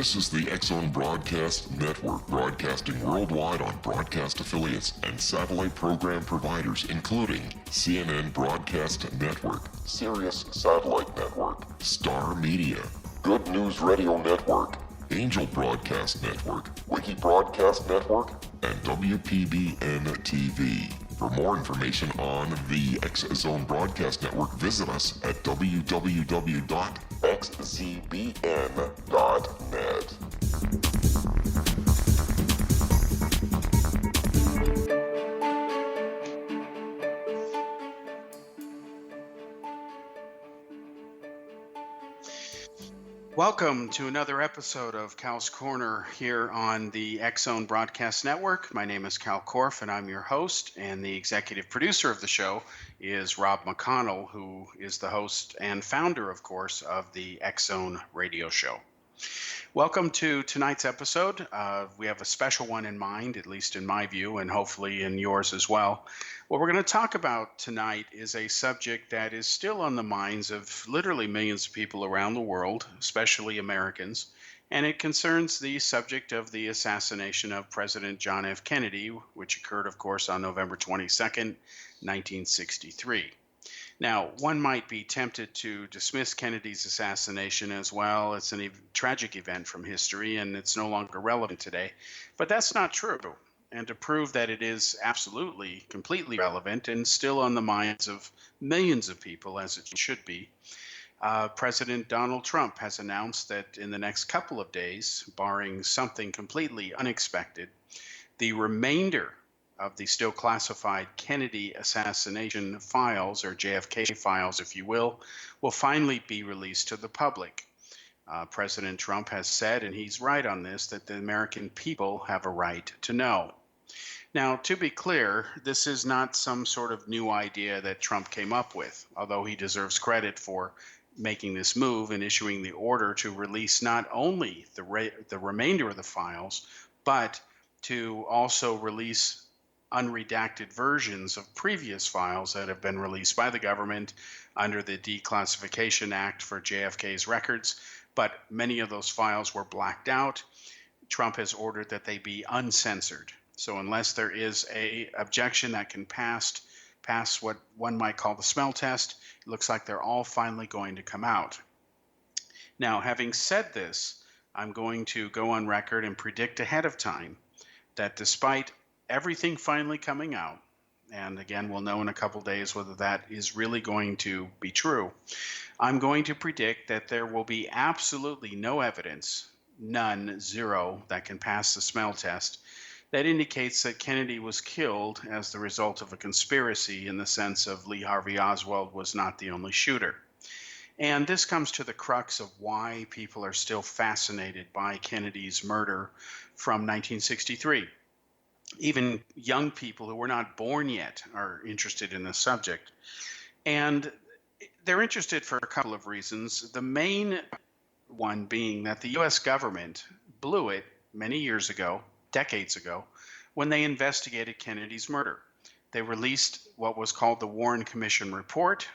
This is the X-Zone Broadcast Network, broadcasting worldwide on broadcast affiliates and satellite program providers, including CNN Broadcast Network, Sirius Satellite Network, Star Media, Good News Radio Network, Angel Broadcast Network, Wiki Broadcast Network, and WPBN TV. For more information on the X-Zone Broadcast Network, visit us at www.xzbn.net. Welcome to another episode of Cal's Corner here on the X-Zone Broadcast Network. My name is Kal Korff, and I'm your host, and the executive producer of the show is Rob McConnell, who is the host and founder, of course, of the X-Zone radio show. Welcome to tonight's episode. We have a special one in mind, at least in my view, and hopefully in yours as well. What we're going to talk about tonight is a subject that is still on the minds of literally millions of people around the world, especially Americans, and it concerns the subject of the assassination of President John F. Kennedy, which occurred, of course, on November 22nd, 1963. Now, one might be tempted to dismiss Kennedy's assassination as, well, it's a tragic event from history and it's no longer relevant today. But that's not true. And to prove that it is absolutely, completely relevant and still on the minds of millions of people, as it should be, President Donald Trump has announced that in the next couple of days, barring something completely unexpected, the remainder of the still classified Kennedy assassination files, or JFK files, if you will finally be released to the public. President Trump has said, and he's right on this, that the American people have a right to know. Now, to be clear, this is not some sort of new idea that Trump came up with, although he deserves credit for making this move and issuing the order to release not only the remainder of the files, but to also release unredacted versions of previous files that have been released by the government under the Declassification Act for JFK's records, but many of those files were blacked out. Trump has ordered that they be uncensored. So unless there is an objection that can pass what one might call the smell test, it looks like they're all finally going to come out. Now, having said this, I'm going to go on record and predict ahead of time that despite everything finally coming out, and again, we'll know in a couple days whether that is really going to be true, I'm going to predict that there will be absolutely no evidence, none, zero, that can pass the smell test that indicates that Kennedy was killed as the result of a conspiracy in the sense of Lee Harvey Oswald was not the only shooter. And this comes to the crux of why people are still fascinated by Kennedy's murder from 1963. Even young people who were not born yet are interested in this subject. And they're interested for a couple of reasons. The main one being that the U.S. government blew it many years ago, decades ago, when they investigated Kennedy's murder. They released what was called the Warren Commission report,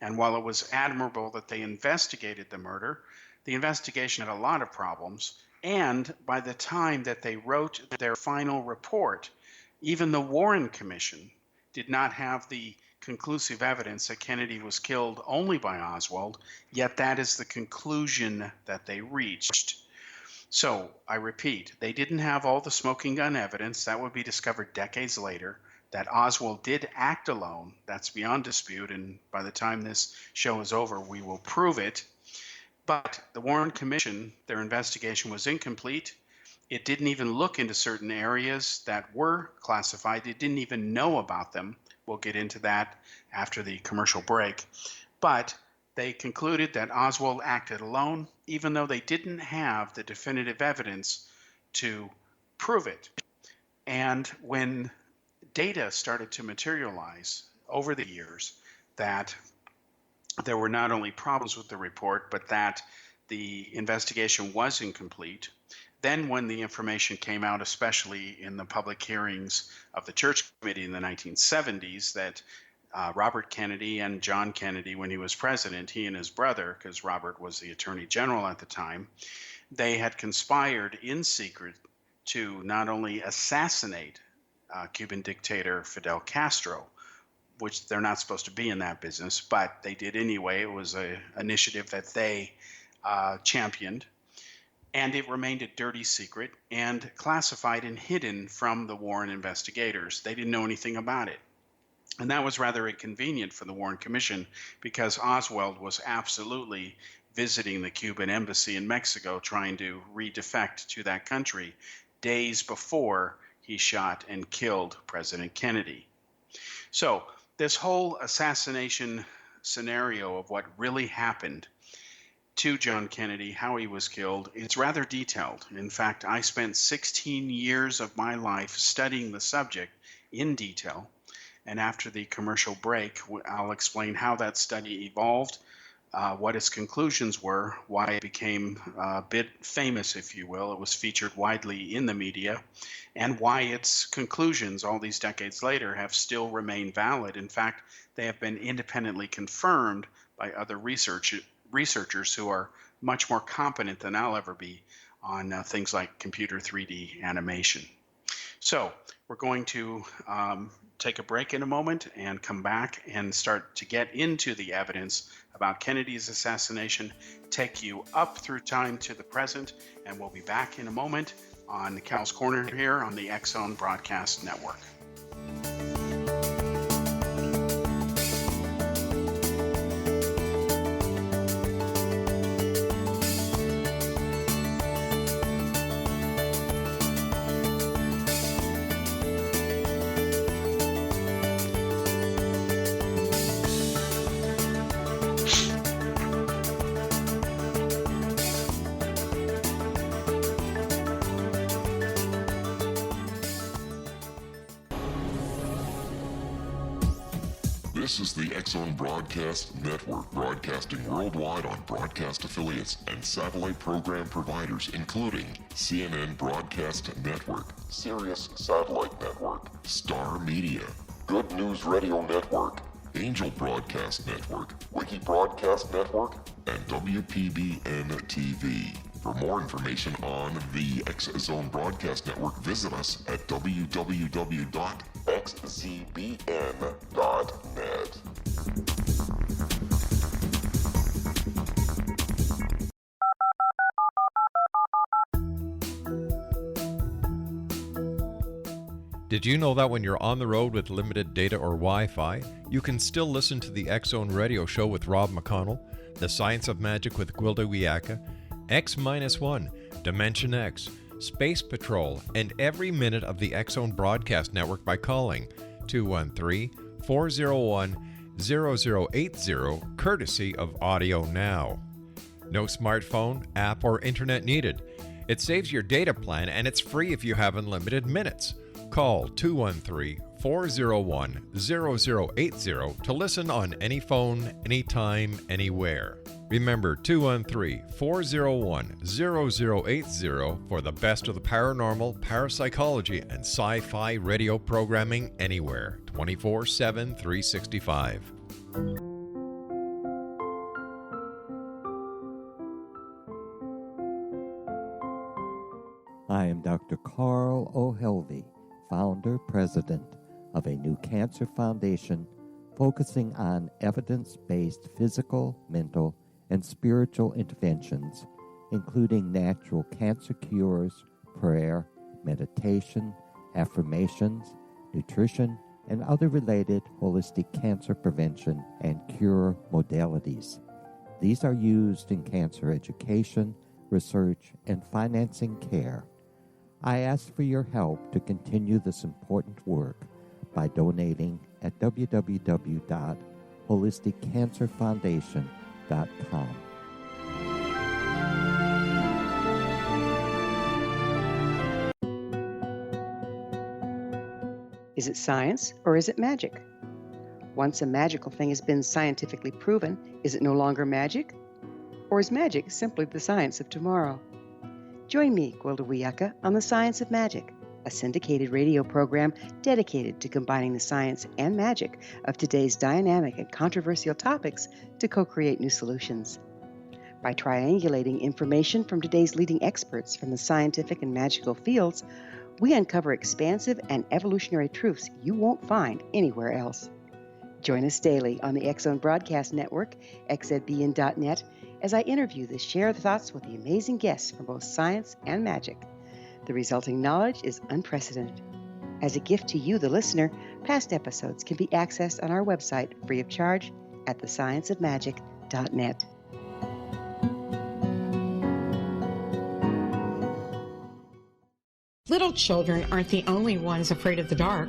and while it was admirable that they investigated the murder, the investigation had a lot of problems, and by the time that they wrote their final report, even the Warren Commission did not have the conclusive evidence that Kennedy was killed only by Oswald, yet that is the conclusion that they reached. So, I repeat, they didn't have all the smoking gun evidence. That would be discovered decades later. That Oswald did act alone, that's beyond dispute, and by the time this show is over, we will prove it. But the Warren Commission, their investigation was incomplete. It didn't even look into certain areas that were classified. It didn't even know about them. We'll get into that after the commercial break. But they concluded that Oswald acted alone, even though they didn't have the definitive evidence to prove it. And when data started to materialize over the years that there were not only problems with the report, but that the investigation was incomplete, then when the information came out, especially in the public hearings of the Church Committee in the 1970s, that Robert Kennedy and John Kennedy, when he was president, he and his brother, because Robert was the attorney general at the time, they had conspired in secret to not only assassinate Cuban dictator Fidel Castro, which they're not supposed to be in that business, but they did anyway. It was an initiative that they championed, and it remained a dirty secret and classified and hidden from the Warren investigators. They didn't know anything about it. And that was rather inconvenient for the Warren Commission because Oswald was absolutely visiting the Cuban embassy in Mexico trying to redefect to that country days before he shot and killed President Kennedy. So this whole assassination scenario of what really happened to John Kennedy, how he was killed, it's rather detailed. In fact, I spent 16 years of my life studying the subject in detail. And after the commercial break, I'll explain how that study evolved, what its conclusions were, why it became a bit famous, if you will. It was featured widely in the media, and why its conclusions all these decades later have still remained valid. In fact, they have been independently confirmed by other researchers who are much more competent than I'll ever be on things like computer 3D animation. So we're going to take a break in a moment and come back and start to get into the evidence about Kennedy's assassination, take you up through time to the present, and we'll be back in a moment on Cal's Corner here on the X-Zone Broadcast Network. This is the X-Zone Broadcast Network, broadcasting worldwide on broadcast affiliates and satellite program providers, including CNN Broadcast Network, Sirius Satellite Network, Star Media, Good News Radio Network, Angel Broadcast Network, Wiki Broadcast Network, and WPBN TV. For more information on the X-Zone Broadcast Network, visit us at www.xzbn.net. Did you know that when you're on the road with limited data or Wi-Fi, you can still listen to the X-Zone Radio Show with Rob McConnell, The Science of Magic with Gwilda Wiyaka, X-1, Dimension X, Space Patrol, and every minute of the X-Zone Broadcast Network by calling 213-401-0080, courtesy of Audio Now. No smartphone, app, or internet needed. It saves your data plan and it's free if you have unlimited minutes. Call 213-401-0080 to listen on any phone, anytime, anywhere. Remember 213-401-0080 for the best of the paranormal, parapsychology, and sci-fi radio programming anywhere, 24/7, 365. I am Dr. Carl O'Helvey, founder, president of a new cancer foundation focusing on evidence-based physical, mental, and spiritual interventions, including natural cancer cures, prayer, meditation, affirmations, nutrition, and other related holistic cancer prevention and cure modalities. These are used in cancer education, research, and financing care. I ask for your help to continue this important work by donating at www.holisticcancerfoundation.com. Is it science or is it magic? Once a magical thing has been scientifically proven, is it no longer magic? Or is magic simply the science of tomorrow? Join me, Gwilda Wiyaka, on The Science of Magic, a a syndicated radio program dedicated to combining the science and magic of today's dynamic and controversial topics to co-create new solutions. By triangulating information from today's leading experts from the scientific and magical fields, we uncover expansive and evolutionary truths you won't find anywhere else. Join us daily on the X-Zone Broadcast Network, xzbn.net, as I interview the share thoughts with the amazing guests from both science and magic. The resulting knowledge is unprecedented. As a gift to you, the listener, past episodes can be accessed on our website free of charge at thescienceofmagic.net. Little children aren't the only ones afraid of the dark.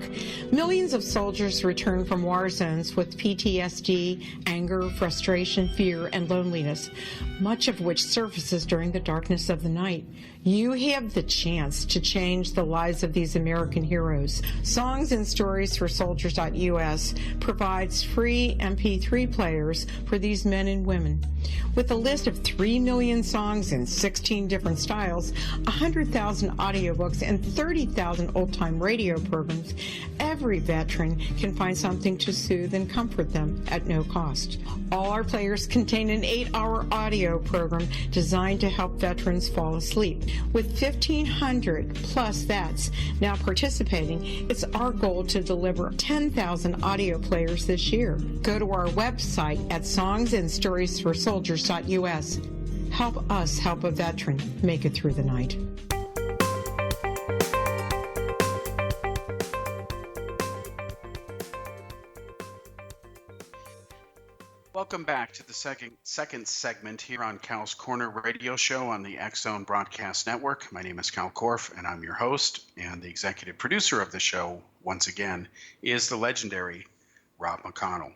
Millions of soldiers return from war zones with PTSD, anger, frustration, fear, and loneliness, much of which surfaces during the darkness of the night. You have the chance to change the lives of these American heroes. Songs and Stories for Soldiers.us provides free MP3 players for these men and women. With a list of 3 million songs in 16 different styles, 100,000 audiobooks, and 30,000 old-time radio programs, every veteran can find something to soothe and comfort them at no cost. All our players contain an 8-hour audio program designed to help veterans fall asleep. With 1,500 plus vets now participating, it's our goal to deliver 10,000 audio players this year. Go to our website at songsandstoriesforsoldiers.us. Help us help a veteran make it through the night. Welcome back to the second segment here on Cal's Corner radio show on the X-Zone Broadcast Network. My name is Kal Korff, and I'm your host, and the executive producer of the show, once again, is the legendary Rob McConnell.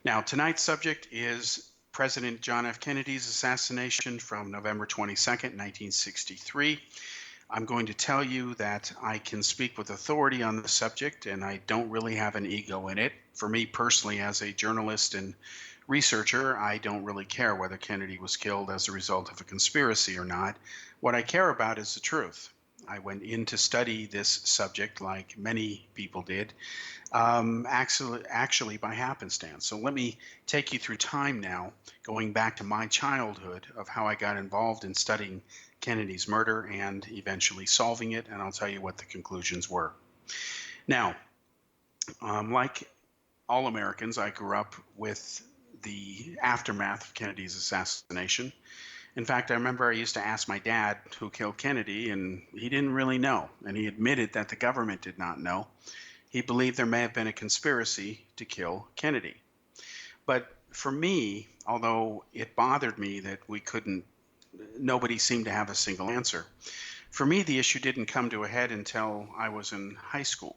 Now, tonight's subject is President John F. Kennedy's assassination from November 22nd, 1963. I'm going to tell you that I can speak with authority on the subject, and I don't really have an ego in it. For me personally, as a journalist and researcher, I don't really care whether Kennedy was killed as a result of a conspiracy or not. What I care about is the truth. I went in to study this subject like many people did, actually by happenstance. So let me take you through time now, going back to my childhood of how I got involved in studying Kennedy's murder and eventually solving it, and I'll tell you what the conclusions were. Now, like all Americans, I grew up with the aftermath of Kennedy's assassination. In fact, I remember I used to ask my dad who killed Kennedy, and he didn't really know, and he admitted that the government did not know. He believed there may have been a conspiracy to kill Kennedy. But for me, although it bothered me that nobody seemed to have a single answer, for me the issue didn't come to a head until I was in high school.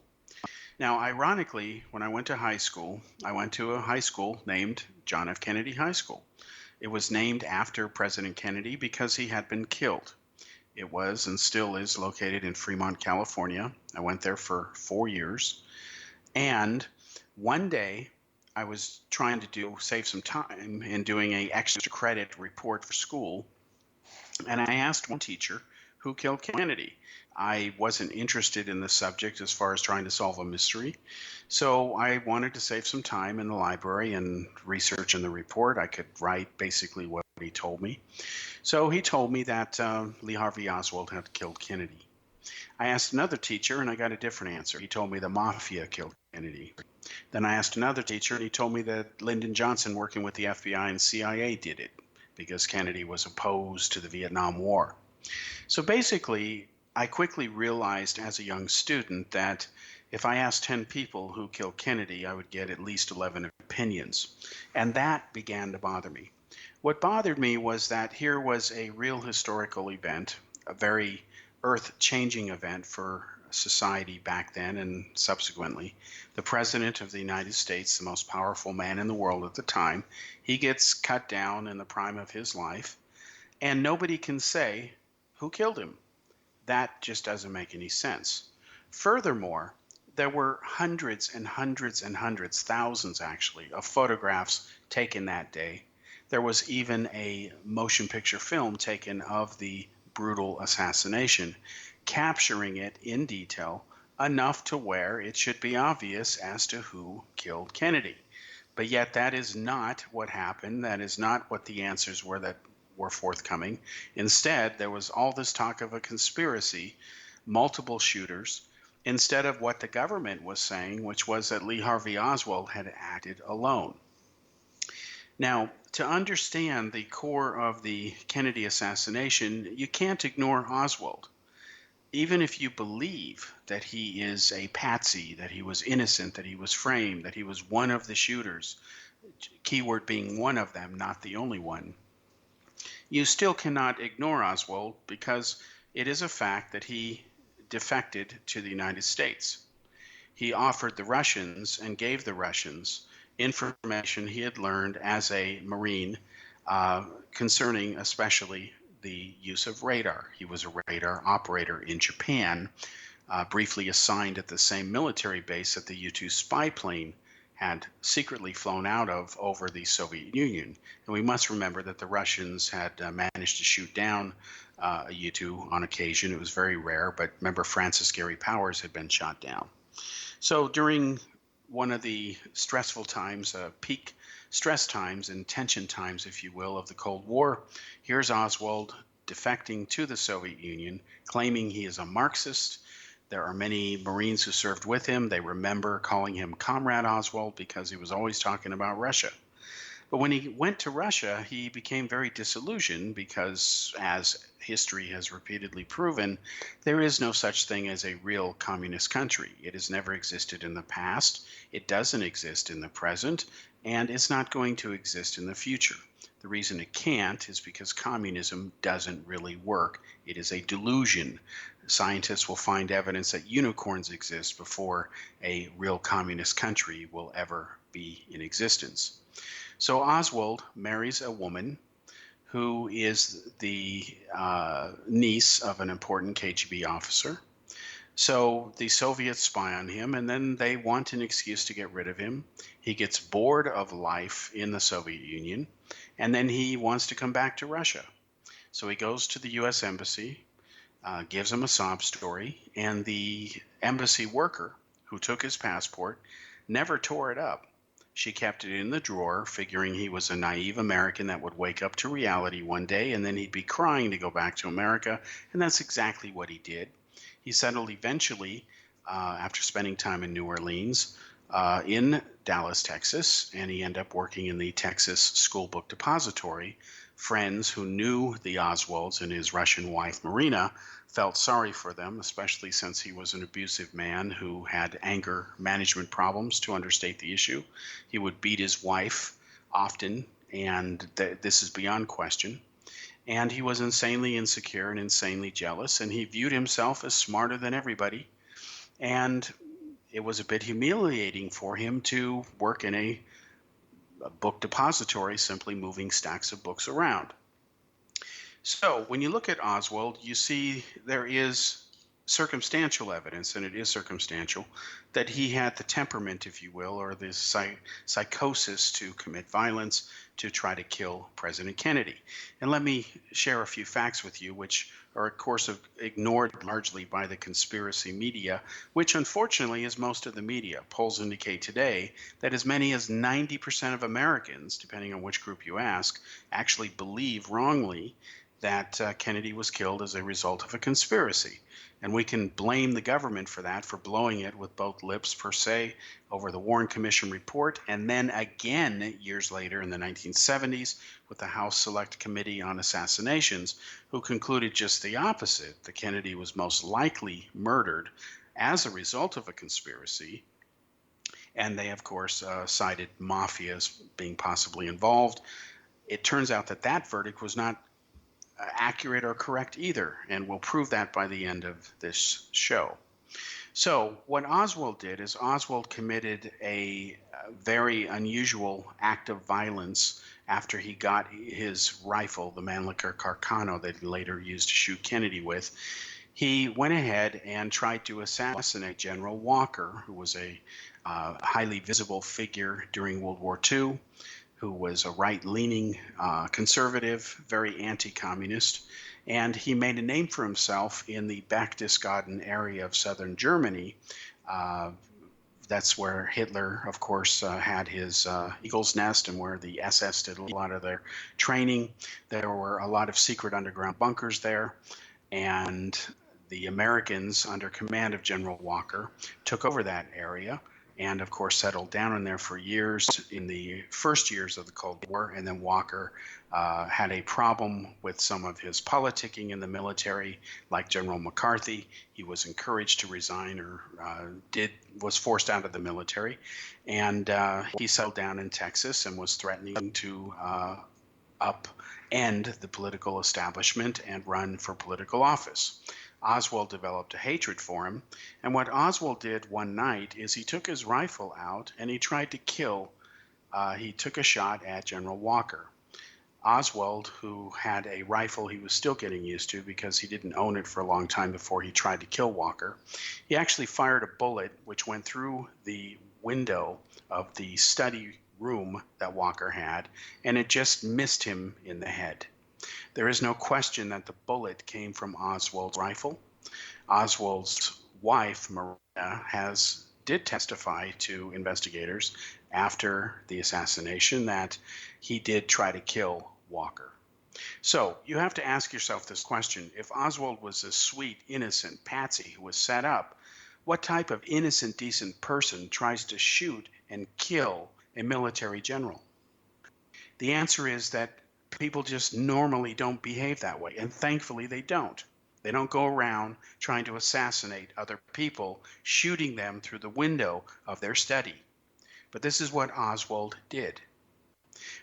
Now, ironically, when I went to high school, I went to a high school named John F. Kennedy High School. It was named after President Kennedy because he had been killed. It was and still is located in Fremont, California. I went there for 4 years. And one day I was trying to save some time in doing an extra credit report for school. And I asked one teacher who killed Kennedy. I wasn't interested in the subject as far as trying to solve a mystery. So I wanted to save some time in the library and research in the report. I could write basically what he told me. So he told me that Lee Harvey Oswald had killed Kennedy. I asked another teacher and I got a different answer. He told me the mafia killed Kennedy. Then I asked another teacher and he told me that Lyndon Johnson, working with the FBI and CIA, did it because Kennedy was opposed to the Vietnam War. So basically, I quickly realized as a young student that if I asked 10 people who killed Kennedy, I would get at least 11 opinions. And that began to bother me. What bothered me was that here was a real historical event, a very earth-changing event for society back then and subsequently. The President of the United States, the most powerful man in the world at the time, he gets cut down in the prime of his life, and nobody can say who killed him. That just doesn't make any sense. Furthermore, there were hundreds and hundreds and hundreds, thousands actually, of photographs taken that day. There was even a motion picture film taken of the brutal assassination. capturing it in detail enough to where it should be obvious as to who killed Kennedy. But yet that is not what happened. That is not what the answers were that were forthcoming. Instead, there was all this talk of a conspiracy, multiple shooters, instead of what the government was saying, which was that Lee Harvey Oswald had acted alone. Now, to understand the core of the Kennedy assassination, you can't ignore Oswald. Even if you believe that he is a patsy, that he was innocent, that he was framed, that he was one of the shooters, keyword being one of them, not the only one, you still cannot ignore Oswald because it is a fact that he defected to the United States. He offered the Russians and gave the Russians information he had learned as a Marine concerning especially the use of radar. He was a radar operator in Japan, briefly assigned at the same military base that the U-2 spy plane had secretly flown out of over the Soviet Union. And we must remember that the Russians had managed to shoot down a U-2 on occasion. It was very rare, but remember Francis Gary Powers had been shot down. So during one of the stressful times, peak stress times and tension times, if you will, of the Cold War, here's Oswald defecting to the Soviet Union, claiming he is a Marxist. There are many Marines who served with him. They remember calling him Comrade Oswald because he was always talking about Russia. But when he went to Russia, he became very disillusioned because, as history has repeatedly proven, there is no such thing as a real communist country. It has never existed in the past, it doesn't exist in the present, and it's not going to exist in the future. The reason it can't is because communism doesn't really work. It is a delusion. Scientists will find evidence that unicorns exist before a real communist country will ever be in existence. So Oswald marries a woman who is the niece of an important KGB officer. So the Soviets spy on him, and then they want an excuse to get rid of him. He gets bored of life in the Soviet Union, and then he wants to come back to Russia. So he goes to the U.S. Embassy, gives them a sob story, and the embassy worker who took his passport never tore it up. She kept it in the drawer, figuring he was a naive American that would wake up to reality one day, and then he'd be crying to go back to America, and that's exactly what he did. He settled eventually, after spending time in New Orleans, in Dallas, Texas, and he ended up working in the Texas School Book Depository. Friends who knew the Oswalds and his Russian wife, Marina, felt sorry for them, especially since he was an abusive man who had anger management problems, to understate the issue. He would beat his wife often, and this is beyond question. And he was insanely insecure and insanely jealous, and he viewed himself as smarter than everybody. And it was a bit humiliating for him to work in a book depository, simply moving stacks of books around. So when you look at Oswald, you see there is circumstantial evidence, and it is circumstantial, that he had the temperament, if you will, or the psychosis to commit violence to try to kill President Kennedy. And let me share a few facts with you, which are, of course, ignored largely by the conspiracy media, which unfortunately is most of the media. Polls indicate today that as many as 90% of Americans, depending on which group you ask, actually believe wrongly that Kennedy was killed as a result of a conspiracy. And we can blame the government for that, for blowing it with both lips per se over the Warren Commission report, and then again years later in the 1970s with the House Select Committee on Assassinations, who concluded just the opposite, that Kennedy was most likely murdered as a result of a conspiracy. And they, of course, cited mafia as being possibly involved. It turns out that that verdict was not accurate or correct either, and we'll prove that by the end of this show. So what Oswald did is Oswald committed a very unusual act of violence after he got his rifle, the Mannlicher Carcano that he later used to shoot Kennedy with. He went ahead and tried to assassinate General Walker, who was a highly visible figure during World War II. who was a right-leaning conservative, very anti-communist, and he made a name for himself in the Berchtesgaden area of southern Germany. That's where Hitler, of course, had his eagle's nest and where the SS did a lot of their training. There were a lot of secret underground bunkers there, and the Americans, under command of General Walker, took over that area and, of course, settled down in there for years in the first years of the Cold War. And then Walker had a problem with some of his politicking in the military, like General McCarthy. He was encouraged to resign or was forced out of the military. And he settled down in Texas and was threatening to upend the political establishment and run for political office. Oswald developed a hatred for him, and what Oswald did one night is he took his rifle out and he tried to kill, he took a shot at General Walker. Oswald, who had a rifle he was still getting used to because he didn't own it for a long time before he tried to kill Walker, he actually fired a bullet which went through the window of the study room that Walker had, and it just missed him in the head. There is no question that the bullet came from Oswald's rifle. Oswald's wife, Maria, did testify to investigators after the assassination that he did try to kill Walker. So you have to ask yourself this question. If Oswald was a sweet, innocent patsy who was set up, what type of innocent, decent person tries to shoot and kill a military general? The answer is that people just normally don't behave that way, and thankfully they don't. They don't go around trying to assassinate other people, shooting them through the window of their study. But this is what Oswald did.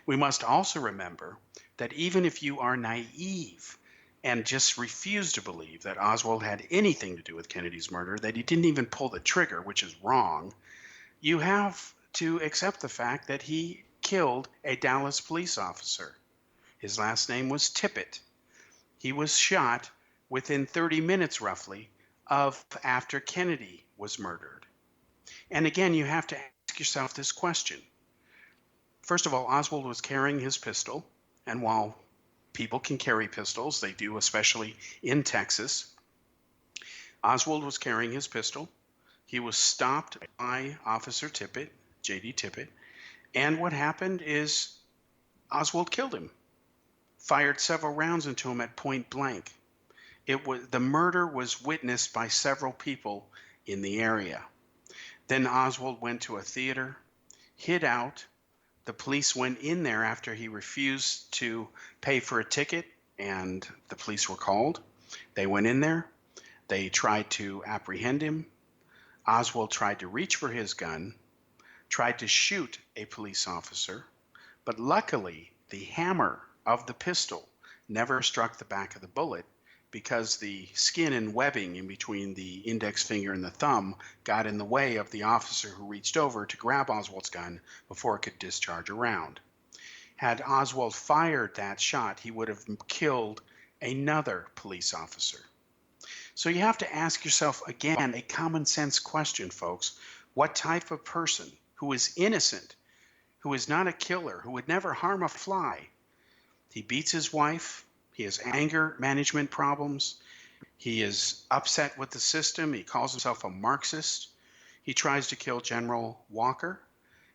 We must also remember that even if you are naive and just refuse to believe that Oswald had anything to do with Kennedy's murder, that he didn't even pull the trigger, which is wrong, you have to accept the fact that he killed a Dallas police officer. His last name was Tippit. He was shot within 30 minutes, roughly, of after Kennedy was murdered. And again, you have to ask yourself this question. First of all, Oswald was carrying his pistol, and while people can carry pistols, they do, especially in Texas. Oswald was carrying his pistol. He was stopped by Officer Tippit, J.D. Tippit, and what happened is Oswald killed him. Fired several rounds into him at point blank. The murder was witnessed by several people in the area. Then Oswald went to a theater, hid out. The police went in there after he refused to pay for a ticket, and the police were called. They went in there. They tried to apprehend him. Oswald tried to reach for his gun, tried to shoot a police officer, but luckily the hammer of the pistol never struck the back of the bullet because the skin and webbing in between the index finger and the thumb got in the way of the officer who reached over to grab Oswald's gun before it could discharge a round. Had Oswald fired that shot, he would have killed another police officer. So you have to ask yourself again a common sense question, folks. What type of person who is innocent, who is not a killer, who would never harm a fly? He beats his wife. He has anger management problems. He is upset with the system. He calls himself a Marxist. He tries to kill General Walker.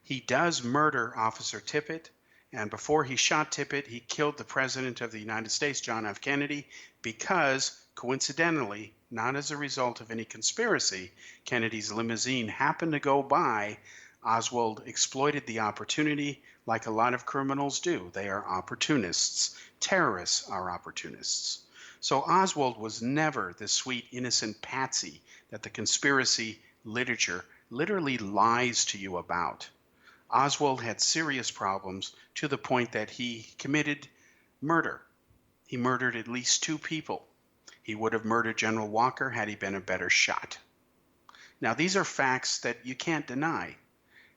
He does murder Officer Tippit. And before he shot Tippit, he killed the President of the United States, John F. Kennedy, because, coincidentally, not as a result of any conspiracy, Kennedy's limousine happened to go by. Oswald exploited the opportunity like a lot of criminals do. They are opportunists. Terrorists are opportunists. So Oswald was never the sweet, innocent patsy that the conspiracy literature literally lies to you about. Oswald had serious problems to the point that he committed murder. He murdered at least 2 people. He would have murdered General Walker had he been a better shot. Now, these are facts that you can't deny.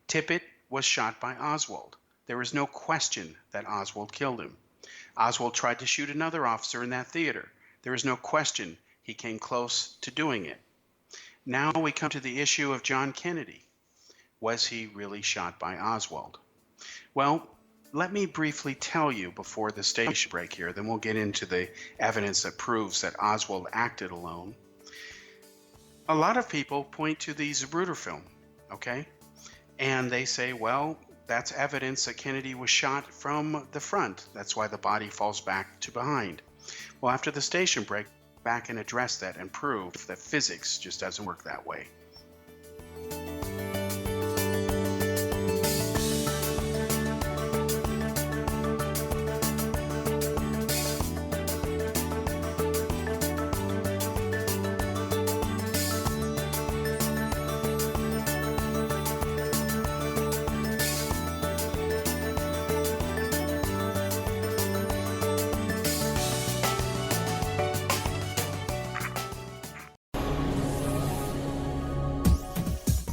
Tippit was shot by Oswald. There is no question that Oswald killed him. Oswald tried to shoot another officer in that theater. There is no question he came close to doing it. Now we come to the issue of John Kennedy. Was he really shot by Oswald? Well, let me briefly tell you before the station break here, then we'll get into the evidence that proves that Oswald acted alone. A lot of people point to the Zapruder film, okay? And they say, well, that's evidence that Kennedy was shot from the front. That's why the body falls back to behind. Well, after the station break, back and address that and prove that physics just doesn't work that way.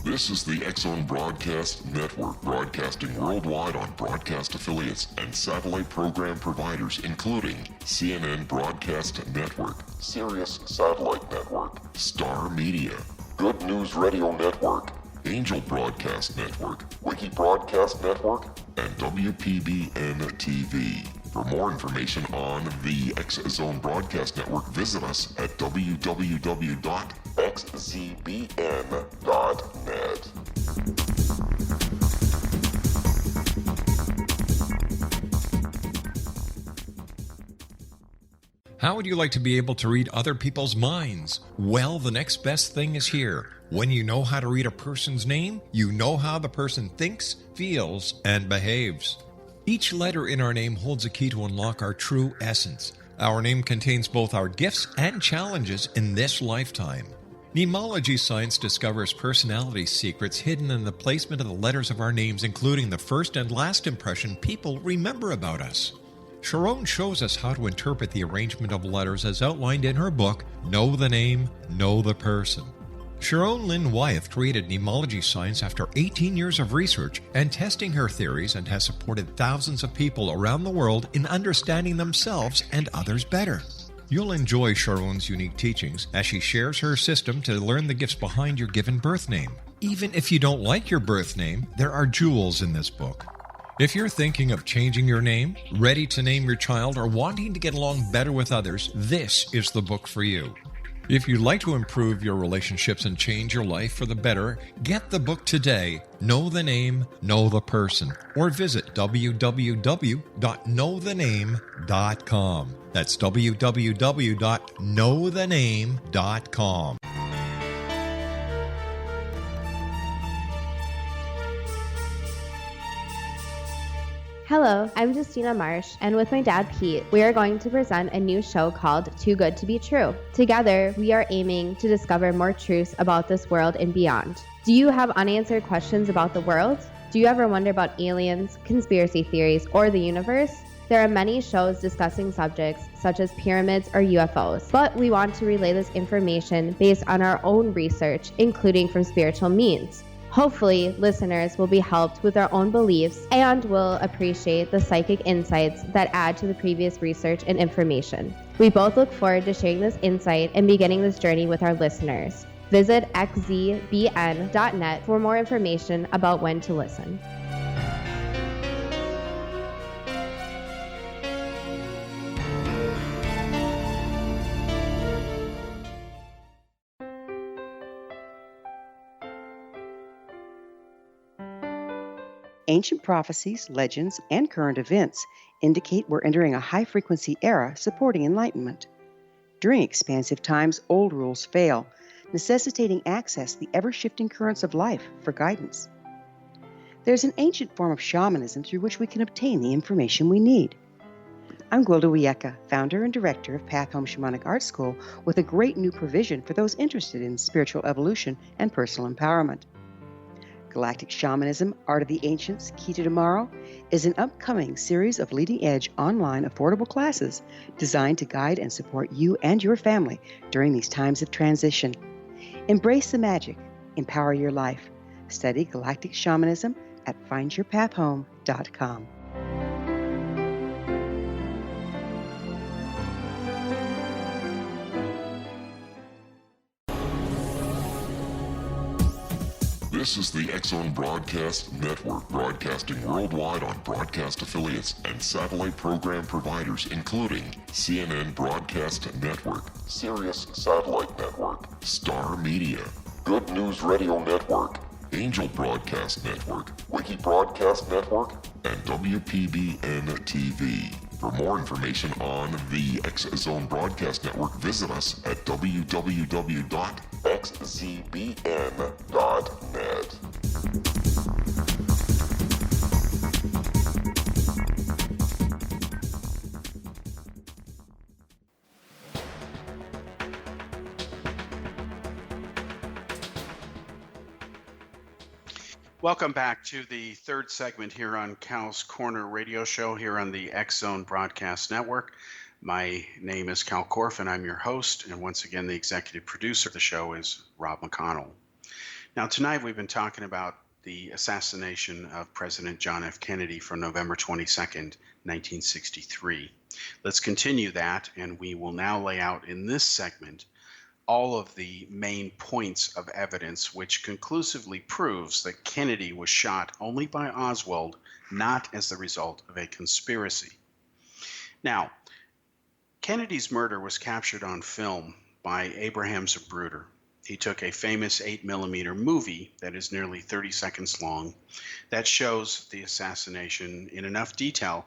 This is the X-Zone Broadcast Network, broadcasting worldwide on broadcast affiliates and satellite program providers, including CNN Broadcast Network, Sirius Satellite Network, Star Media, Good News Radio Network, Angel Broadcast Network, Wiki Broadcast Network, and WPBN TV. For more information on the X-Zone Broadcast Network, visit us at www.xzbn.net. How would you like to be able to read other people's minds? Well, the next best thing is here. When you know how to read a person's name, you know how the person thinks, feels, and behaves. Each letter in our name holds a key to unlock our true essence. Our name contains both our gifts and challenges in this lifetime. Mnemology science discovers personality secrets hidden in the placement of the letters of our names, including the first and last impression people remember about us. Sharon shows us how to interpret the arrangement of letters as outlined in her book, Know the Name, Know the Person. Sharon Lynn Wyeth created mnemology science after 18 years of research and testing her theories, and has supported thousands of people around the world in understanding themselves and others better. You'll enjoy Sharon's unique teachings as she shares her system to learn the gifts behind your given birth name. Even if you don't like your birth name, there are jewels in this book. If you're thinking of changing your name, ready to name your child, or wanting to get along better with others, this is the book for you. If you'd like to improve your relationships and change your life for the better, get the book today, Know the Name, Know the Person, or visit www.knowthename.com. That's www.knowthename.com. Hello, I'm Justina Marsh, and with my dad Pete, we are going to present a new show called Too Good to Be True. Together, we are aiming to discover more truths about this world and beyond. Do you have unanswered questions about the world? Do you ever wonder about aliens, conspiracy theories, or the universe? There are many shows discussing subjects such as pyramids or UFOs, but we want to relay this information based on our own research, including from spiritual means. Hopefully, listeners will be helped with their own beliefs and will appreciate the psychic insights that add to the previous research and information. We both look forward to sharing this insight and beginning this journey with our listeners. Visit xzbn.net for more information about when to listen. Ancient prophecies, legends, and current events indicate we're entering a high-frequency era supporting enlightenment. During expansive times, old rules fail, necessitating access to the ever-shifting currents of life for guidance. There's an ancient form of shamanism through which we can obtain the information we need. I'm Gwilda Wiyaka, founder and director of Path Home Shamanic Art School, with a great new provision for those interested in spiritual evolution and personal empowerment. Galactic Shamanism, Art of the Ancients, Key to Tomorrow, is an upcoming series of leading-edge online affordable classes designed to guide and support you and your family during these times of transition. Embrace the magic. Empower your life. Study Galactic Shamanism at findyourpathhome.com. This is the X-Zone Broadcast Network, broadcasting worldwide on broadcast affiliates and satellite program providers, including CNN Broadcast Network, Sirius Satellite Network, Star Media, Good News Radio Network, Angel Broadcast Network, Wiki Broadcast Network, and WPBN TV. For more information on the X-Zone Broadcast Network, visit us at www.xzbn.net. Welcome back to the third segment here on Cal's Corner radio show here on the X-Zone Broadcast Network. My name is Kal Korff, and I'm your host. And once again, the executive producer of the show is Rob McConnell. Now, tonight we've been talking about the assassination of President John F. Kennedy from November 22nd, 1963. Let's continue that, and we will now lay out in this segment all of the main points of evidence which conclusively proves that Kennedy was shot only by Oswald, not as the result of a conspiracy. Now, Kennedy's murder was captured on film by Abraham Zapruder. He took a famous 8mm movie that is nearly 30 seconds long that shows the assassination in enough detail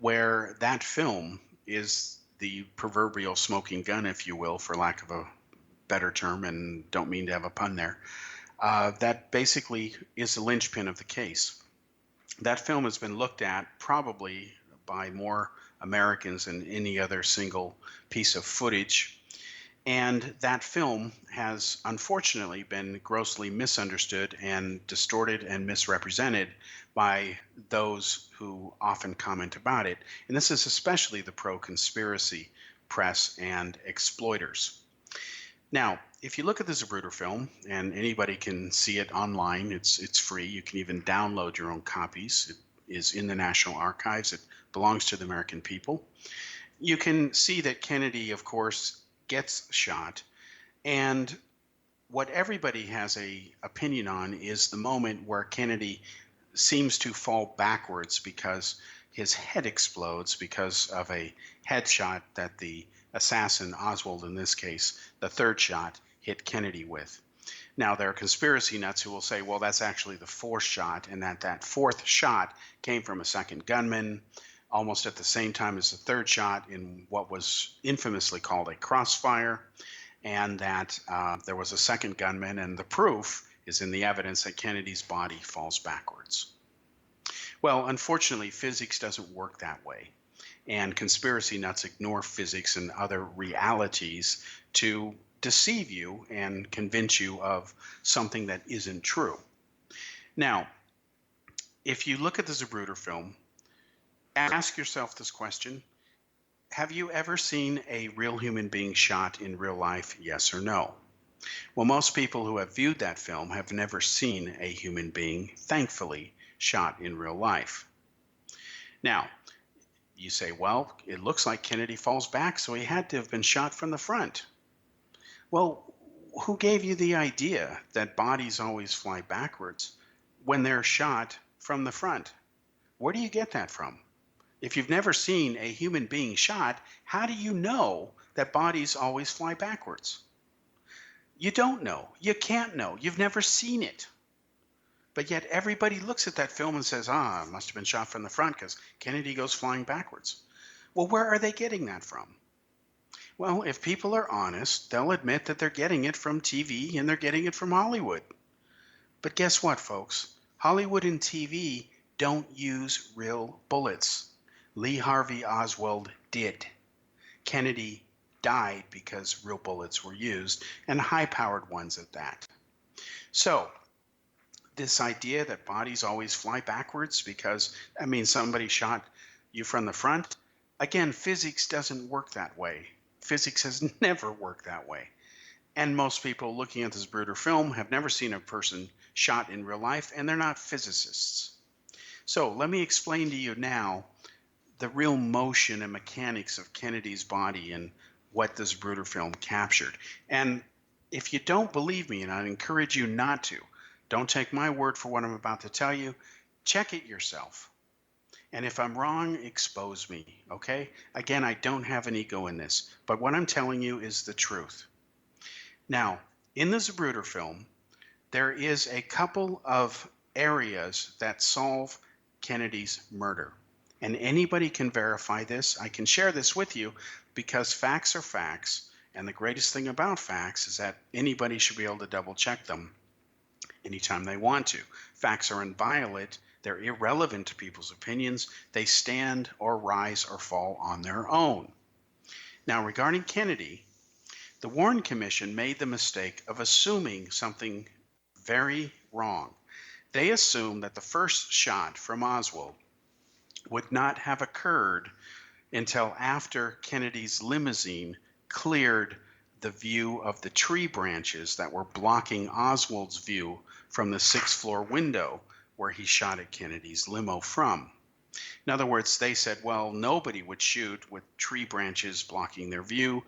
where that film is the proverbial smoking gun, if you will, for lack of a better term, and don't mean to have a pun there. That basically is the linchpin of the case. That film has been looked at probably by more Americans than any other single piece of footage. And that film has unfortunately been grossly misunderstood and distorted and misrepresented by those who often comment about it. And this is especially the pro-conspiracy press and exploiters. Now, if you look at the Zapruder film, and anybody can see it online, it's free. You can even download your own copies. It is in the National Archives. It belongs to the American people. You can see that Kennedy, of course, gets shot, and what everybody has a opinion on is the moment where Kennedy seems to fall backwards because his head explodes because of a headshot that the assassin, Oswald in this case, the third shot, hit Kennedy with. Now, there are conspiracy nuts who will say, well, that's actually the fourth shot, and that fourth shot came from a second gunman almost at the same time as the third shot in what was infamously called a crossfire, and that there was a second gunman, and the proof is in the evidence that Kennedy's body falls backwards. Well, unfortunately, physics doesn't work that way. And conspiracy nuts ignore physics and other realities to deceive you and convince you of something that isn't true. Now, if you look at the Zapruder film, ask yourself this question: have you ever seen a real human being shot in real life, yes or no? Well, most people who have viewed that film have never seen a human being, thankfully, shot in real life. Now, you say, well, it looks like Kennedy falls back, so he had to have been shot from the front. Well, who gave you the idea that bodies always fly backwards when they're shot from the front? Where do you get that from? If you've never seen a human being shot, how do you know that bodies always fly backwards? You don't know. You can't know. You've never seen it. But yet everybody looks at that film and says, it must have been shot from the front because Kennedy goes flying backwards. Well, where are they getting that from? Well, if people are honest, they'll admit that they're getting it from TV and they're getting it from Hollywood. But guess what, folks? Hollywood and TV don't use real bullets. Lee Harvey Oswald did. Kennedy died because real bullets were used, and high-powered ones at that. So, this idea that bodies always fly backwards because, somebody shot you from the front, again, physics doesn't work that way. Physics has never worked that way. And most people looking at this Zapruder film have never seen a person shot in real life, and they're not physicists. So let me explain to you now the real motion and mechanics of Kennedy's body and what this Zapruder film captured. And if you don't believe me, and I encourage you not to, Don't take my word for what I'm about to tell you. Check it yourself. And if I'm wrong, expose me, okay? Again, I don't have an ego in this, but what I'm telling you is the truth. Now, in the Zapruder film, there is a couple of areas that solve Kennedy's murder. And anybody can verify this. I can share this with you because facts are facts. And the greatest thing about facts is that anybody should be able to double check them anytime they want to. Facts are inviolate. They're irrelevant to people's opinions. They stand or rise or fall on their own. Now, regarding Kennedy, the Warren Commission made the mistake of assuming something very wrong. They assumed that the first shot from Oswald would not have occurred until after Kennedy's limousine cleared the view of the tree branches that were blocking Oswald's view from the sixth floor window where he shot at Kennedy's limo from. In other words, they said, well, nobody would shoot with tree branches blocking their view.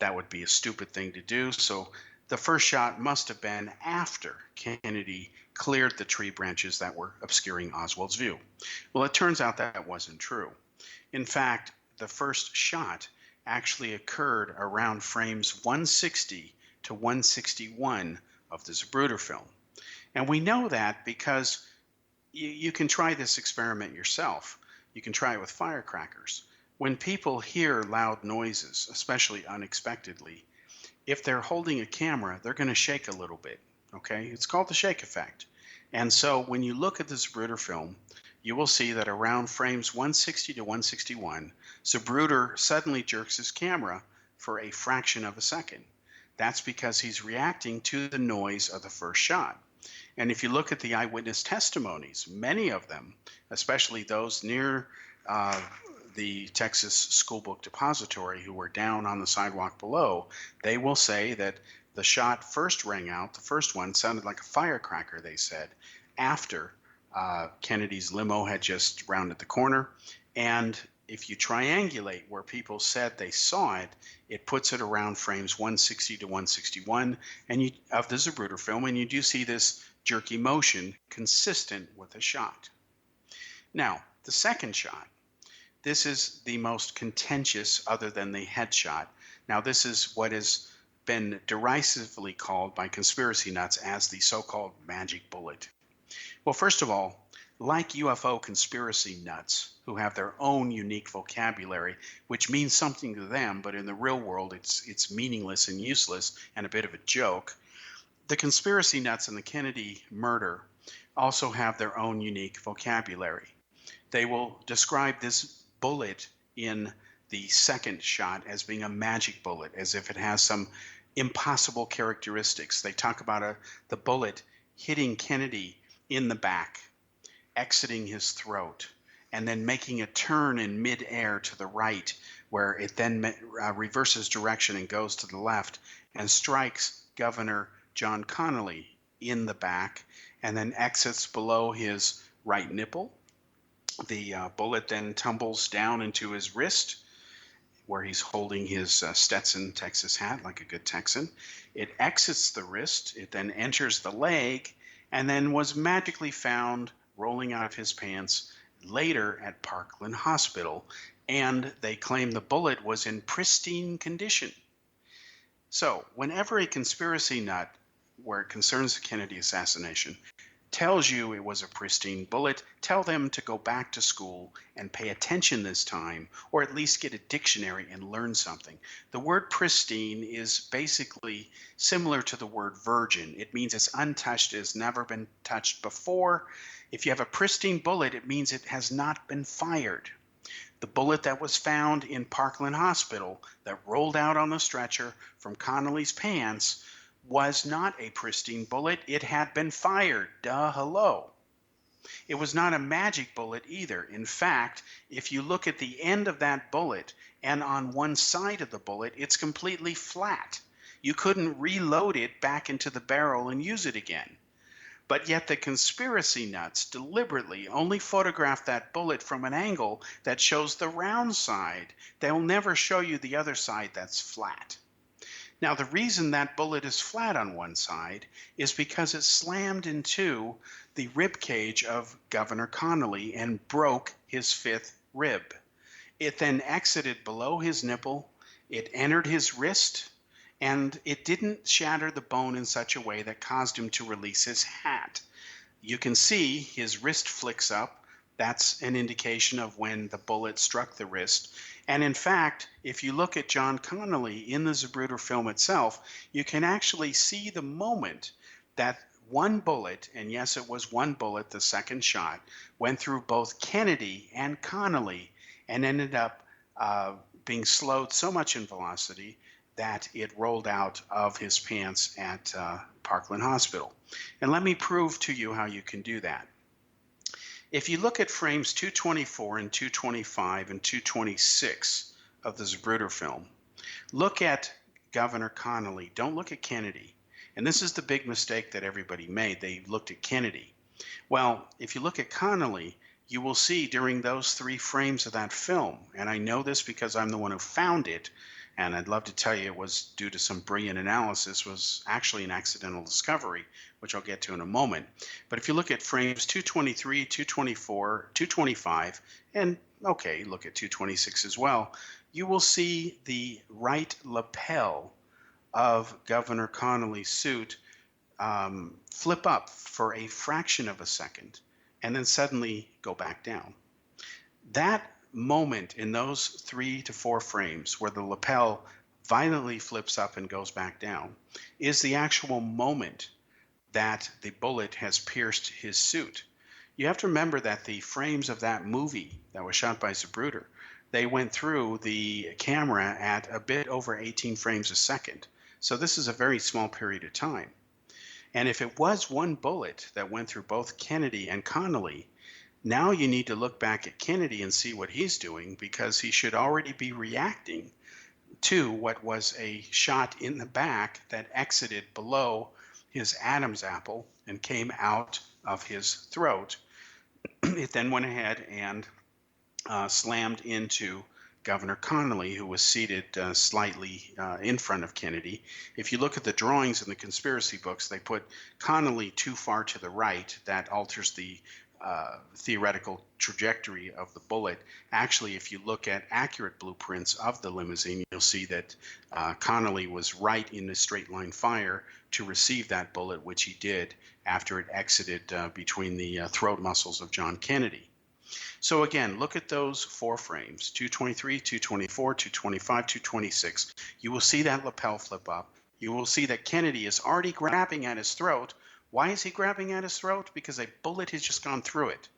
That would be a stupid thing to do. So the first shot must have been after Kennedy cleared the tree branches that were obscuring Oswald's view. Well, it turns out that wasn't true. In fact, the first shot actually occurred around frames 160 to 161 of the Zapruder film. And we know that because you can try this experiment yourself. You can try it with firecrackers. When people hear loud noises, especially unexpectedly, if they're holding a camera, they're going to shake a little bit, okay? It's called the shake effect. And so when you look at the Zapruder film, you will see that around frames 160 to 161, Zapruder suddenly jerks his camera for a fraction of a second. That's because he's reacting to the noise of the first shot. And if you look at the eyewitness testimonies, many of them, especially those near the Texas School Book Depository who were down on the sidewalk below, they will say that the shot first rang out, the first one sounded like a firecracker, they said, after Kennedy's limo had just rounded the corner. And if you triangulate where people said they saw it, it puts it around frames 160 to 161 of the Zapruder film, and you do see this jerky motion consistent with a shot. Now, the second shot, this is the most contentious other than the headshot. Now, this is what has been derisively called by conspiracy nuts as the so-called magic bullet. Well, first of all, like UFO conspiracy nuts who have their own unique vocabulary, which means something to them, but in the real world it's meaningless and useless and a bit of a joke, the conspiracy nuts in the Kennedy murder also have their own unique vocabulary. They will describe this bullet in the second shot as being a magic bullet, as if it has some impossible characteristics. They talk about the bullet hitting Kennedy in the back, exiting his throat, and then making a turn in midair to the right, where it then reverses direction and goes to the left and strikes Governor John Connally in the back and then exits below his right nipple. The bullet then tumbles down into his wrist where he's holding his Stetson Texas hat like a good Texan. It exits the wrist, it then enters the leg, and then was magically found rolling out of his pants later at Parkland Hospital, and they claim the bullet was in pristine condition. So whenever a conspiracy nut, where it concerns the Kennedy assassination, tells you it was a pristine bullet, tell them to go back to school and pay attention this time, or at least get a dictionary and learn something. The word pristine is basically similar to the word virgin. It means it's untouched, it has never been touched before. If you have a pristine bullet, it means it has not been fired. The bullet that was found in Parkland Hospital that rolled out on the stretcher from Connally's pants was not a pristine bullet. It had been fired. Duh, hello. It was not a magic bullet either. In fact, if you look at the end of that bullet and on one side of the bullet, it's completely flat. You couldn't reload it back into the barrel and use it again. But yet the conspiracy nuts deliberately only photograph that bullet from an angle that shows the round side. They'll never show you the other side that's flat. Now, the reason that bullet is flat on one side is because it slammed into the rib cage of Governor Connolly and broke his fifth rib. It then exited below his nipple, it entered his wrist, and it didn't shatter the bone in such a way that caused him to release his hat. You can see his wrist flicks up. That's an indication of when the bullet struck the wrist. And in fact, if you look at John Connolly in the Zapruder film itself, you can actually see the moment that one bullet, and yes, it was one bullet, the second shot, went through both Kennedy and Connolly and ended up being slowed so much in velocity that it rolled out of his pants at Parkland Hospital. And let me prove to you how you can do that. If you look at frames 224 and 225 and 226 of the Zapruder film, look at Governor Connolly. Don't look at Kennedy. And this is the big mistake that everybody made. They looked at Kennedy. Well, if you look at Connolly, you will see during those 3 frames of that film, and I know this because I'm the one who found it, and I'd love to tell you it was due to some brilliant analysis, was actually an accidental discovery, which I'll get to in a moment. But if you look at frames 223, 224, 225, and okay, look at 226 as well, you will see the right lapel of Governor Connolly's suit flip up for a fraction of a second and then suddenly go back down. That moment in those 3 to 4 frames where the lapel violently flips up and goes back down is the actual moment that the bullet has pierced his suit. You have to remember that the frames of that movie that was shot by Zapruder, they went through the camera at a bit over 18 frames a second. So this is a very small period of time. And if it was one bullet that went through both Kennedy and Connolly, now you need to look back at Kennedy and see what he's doing, because he should already be reacting to what was a shot in the back that exited below his Adam's apple and came out of his throat. It then went ahead and slammed into Governor Connolly, who was seated slightly in front of Kennedy. If you look at the drawings in the conspiracy books, they put Connolly too far to the right. That alters the theoretical trajectory of the bullet. Actually, if you look at accurate blueprints of the limousine, you'll see that Connolly was right in the straight line fire to receive that bullet, which he did after it exited between the throat muscles of John Kennedy. So again, look at those 4 frames, 223, 224, 225, 226. You will see that lapel flip up. You will see that Kennedy is already grabbing at his throat. Why is he grabbing at his throat? Because a bullet has just gone through it.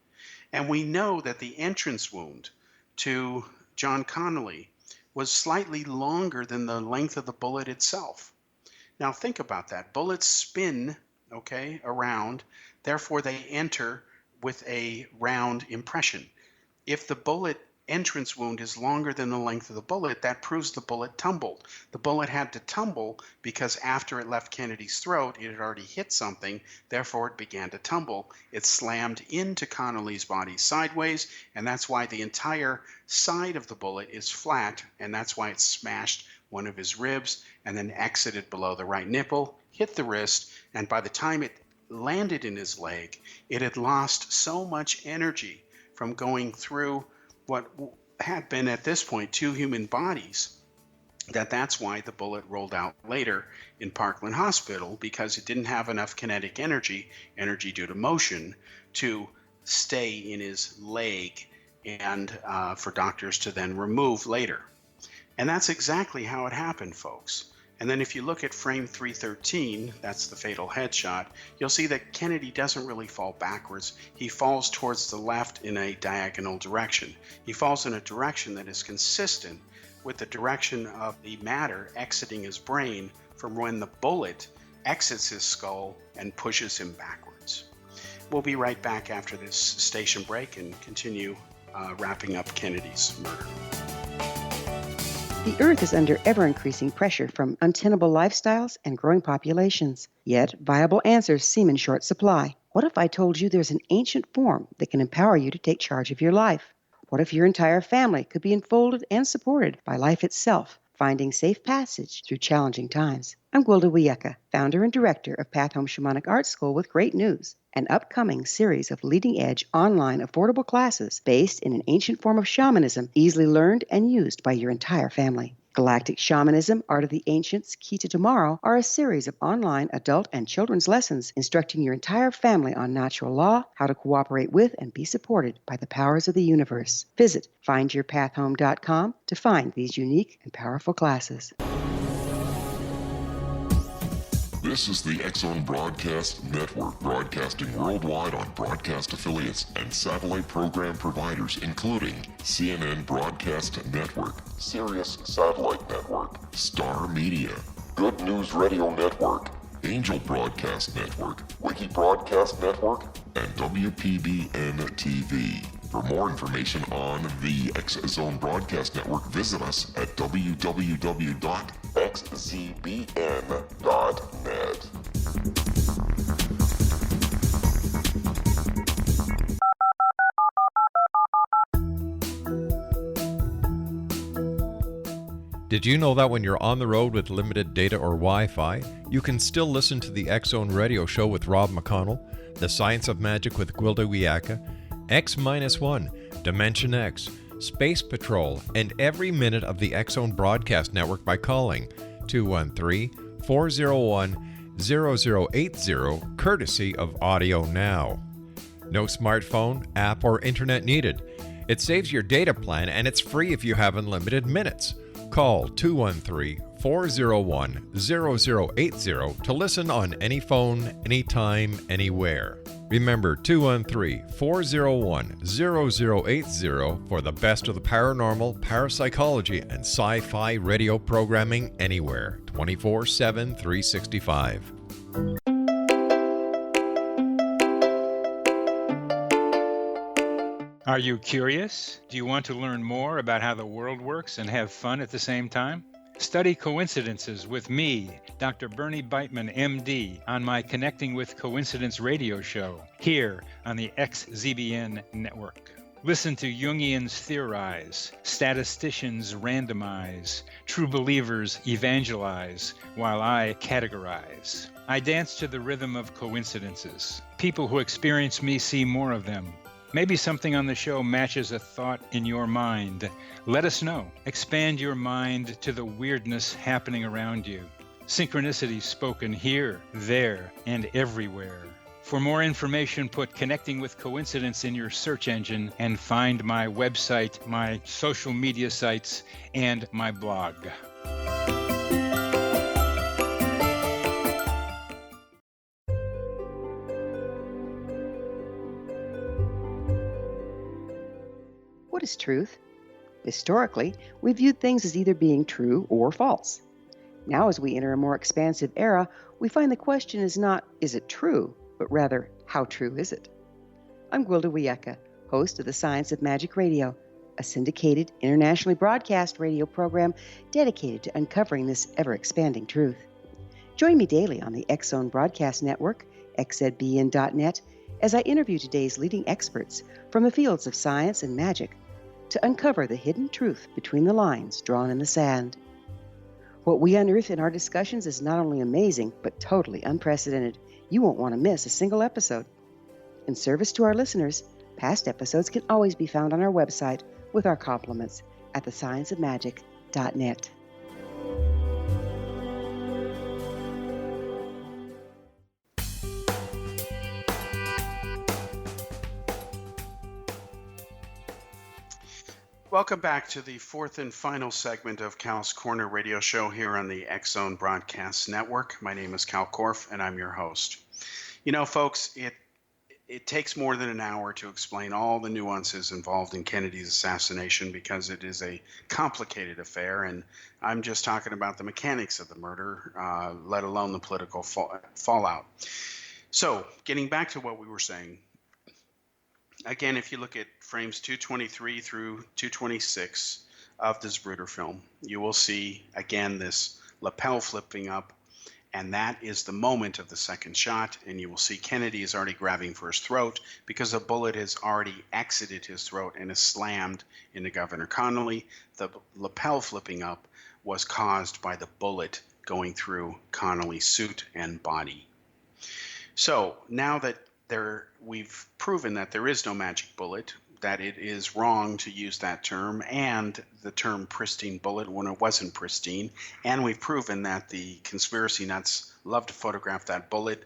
And we know that the entrance wound to John Connolly was slightly longer than the length of the bullet itself. Now think about that. Bullets spin, okay, around. Therefore, they enter with a round impression. If the bullet entrance wound is longer than the length of the bullet, that proves the bullet tumbled. The bullet had to tumble because after it left Kennedy's throat, it had already hit something, therefore it began to tumble. It slammed into Connolly's body sideways, and that's why the entire side of the bullet is flat, and that's why it smashed one of his ribs and then exited below the right nipple, hit the wrist, and by the time it landed in his leg, it had lost so much energy from going through what had been at this point 2 human bodies, that's why the bullet rolled out later in Parkland Hospital, because it didn't have enough kinetic energy due to motion, to stay in his leg and for doctors to then remove later. And that's exactly how it happened, folks. And then if you look at frame 313, that's the fatal headshot, you'll see that Kennedy doesn't really fall backwards. He falls towards the left in a diagonal direction. He falls in a direction that is consistent with the direction of the matter exiting his brain from when the bullet exits his skull and pushes him backwards. We'll be right back after this station break and continue wrapping up Kennedy's murder. The Earth is under ever-increasing pressure from untenable lifestyles and growing populations. Yet, viable answers seem in short supply. What if I told you there's an ancient form that can empower you to take charge of your life? What if your entire family could be enfolded and supported by life itself, finding safe passage through challenging times. I'm Gwilda Wiyaka, founder and director of Path Home Shamanic Art School, with great news: an upcoming series of leading-edge online affordable classes based in an ancient form of shamanism, easily learned and used by your entire family. Galactic Shamanism, Art of the Ancients, Key to Tomorrow are a series of online adult and children's lessons instructing your entire family on natural law, how to cooperate with and be supported by the powers of the universe. Visit findyourpathhome.com to find these unique and powerful classes. This is the X-Zone Broadcast Network, broadcasting worldwide on broadcast affiliates and satellite program providers, including CNN Broadcast Network, Sirius Satellite Network, Star Media, Good News Radio Network, Angel Broadcast Network, Wiki Broadcast Network, and WPBN TV. For more information on the X-Zone Broadcast Network, visit us at www.xzbn.net. Did you know that when you're on the road with limited data or Wi-Fi, you can still listen to the X-Zone Radio Show with Rob McConnell, The Science of Magic with Gwilda Wiyaka, X-1, Dimension X, Space Patrol, and every minute of the X-Zone Broadcast Network by calling 213-401-0080, courtesy of Audio Now. No smartphone, app, or internet needed. It saves your data plan, and it's free if you have unlimited minutes. Call 213-401-0080 to listen on any phone, anytime, anywhere. Remember 213-401-0080 for the best of the paranormal, parapsychology, and sci-fi radio programming anywhere, 24/7, 365. Are you curious? Do you want to learn more about how the world works and have fun at the same time? Study coincidences with me, Dr. Bernie Beitman, MD, on my Connecting with Coincidence radio show, here on the XZBN network. Listen to Jungians theorize, statisticians randomize, true believers evangelize, while I categorize. I dance to the rhythm of coincidences. People who experience me see more of them. Maybe something on the show matches a thought in your mind. Let us know. Expand your mind to the weirdness happening around you. Synchronicity spoken here, there, and everywhere. For more information, put Connecting with Coincidence in your search engine and find my website, my social media sites, and my blog. What is truth? Historically, we viewed things as either being true or false. Now, as we enter a more expansive era, we find the question is not, is it true, but rather, how true is it? I'm Gwilda Wiyaka, host of The Science of Magic Radio, a syndicated, internationally broadcast radio program dedicated to uncovering this ever-expanding truth. Join me daily on the X-Zone Broadcast Network, xzbn.net, as I interview today's leading experts from the fields of science and magic to uncover the hidden truth between the lines drawn in the sand. What we unearth in our discussions is not only amazing, but totally unprecedented. You won't want to miss a single episode. In service to our listeners, past episodes can always be found on our website with our compliments at thescienceofmagic.net. Welcome back to the fourth and final segment of Kal's Corner radio show here on the X-Zone Broadcast Network. My name is Kal Korff, and I'm your host. You know, folks, it takes more than an hour to explain all the nuances involved in Kennedy's assassination because it is a complicated affair, and I'm just talking about the mechanics of the murder, let alone the political fallout. So, getting back to what we were saying, again, if you look at frames 223 through 226 of this Bruder film, you will see, again, this lapel flipping up, and that is the moment of the second shot, and you will see Kennedy is already grabbing for his throat because a bullet has already exited his throat and is slammed into Governor Connolly. The lapel flipping up was caused by the bullet going through Connolly's suit and body. So now that we've proven that there is no magic bullet, that it is wrong to use that term and the term pristine bullet when it wasn't pristine, and we've proven that the conspiracy nuts love to photograph that bullet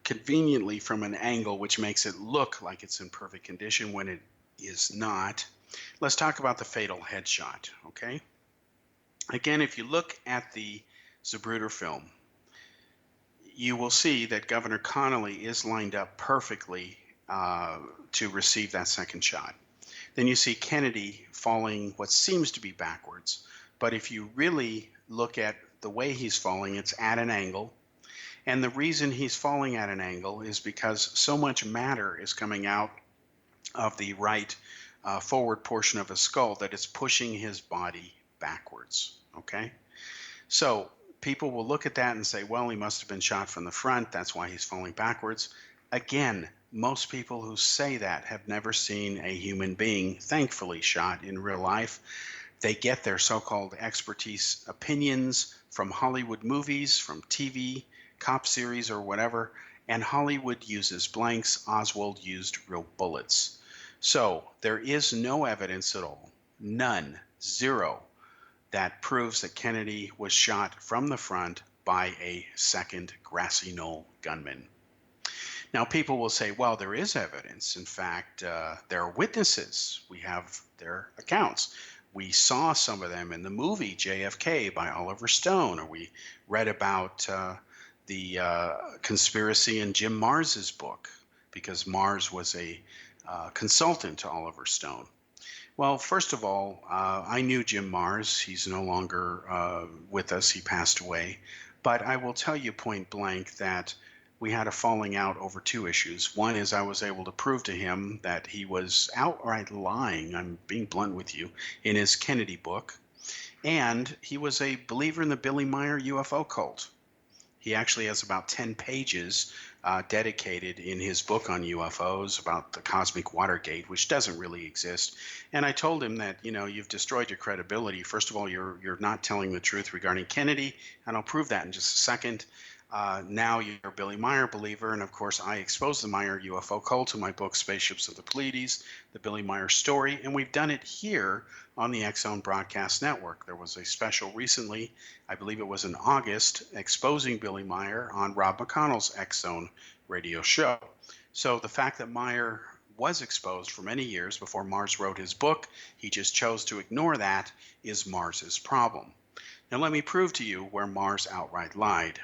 conveniently from an angle which makes it look like it's in perfect condition when it is not. Let's talk about the fatal headshot, okay? Again, if you look at the Zapruder film, you will see that Governor Connolly is lined up perfectly to receive that second shot. Then you see Kennedy falling what seems to be backwards, but if you really look at the way he's falling, it's at an angle. And the reason he's falling at an angle is because so much matter is coming out of the right forward portion of his skull that it's pushing his body backwards, okay? So people will look at that and say, well, he must have been shot from the front. That's why he's falling backwards. Again, most people who say that have never seen a human being, thankfully, shot in real life. They get their so-called expertise opinions from Hollywood movies, from TV, cop series, or whatever, and Hollywood uses blanks. Oswald used real bullets. So there is no evidence at all, none, zero, that proves that Kennedy was shot from the front by a second grassy knoll gunman. Now, people will say, well, there is evidence. In fact, there are witnesses. We have their accounts. We saw some of them in the movie JFK by Oliver Stone, or we read about the conspiracy in Jim Mars's book, because Mars was a consultant to Oliver Stone. Well, first of all, I knew Jim Mars. He's no longer with us. He passed away. But I will tell you point blank that we had a falling out over two issues. One is I was able to prove to him that he was outright lying, I'm being blunt with you, in his Kennedy book. And he was a believer in the Billy Meyer UFO cult. He actually has about 10 pages dedicated in his book on UFOs about the cosmic Watergate, which doesn't really exist. And I told him that, you've destroyed your credibility. First of all, you're not telling the truth regarding Kennedy, and I'll prove that in just a second. Now you're a Billy Meyer believer, and of course I exposed the Meyer UFO cult in my book Spaceships of the Pleiades, the Billy Meyer story, and we've done it here on the X-Zone Broadcast Network. There was a special recently, I believe it was in August, exposing Billy Meyer on Rob McConnell's X-Zone radio show. So the fact that Meyer was exposed for many years before Mars wrote his book, he just chose to ignore that, is Mars's problem. Now let me prove to you where Mars outright lied.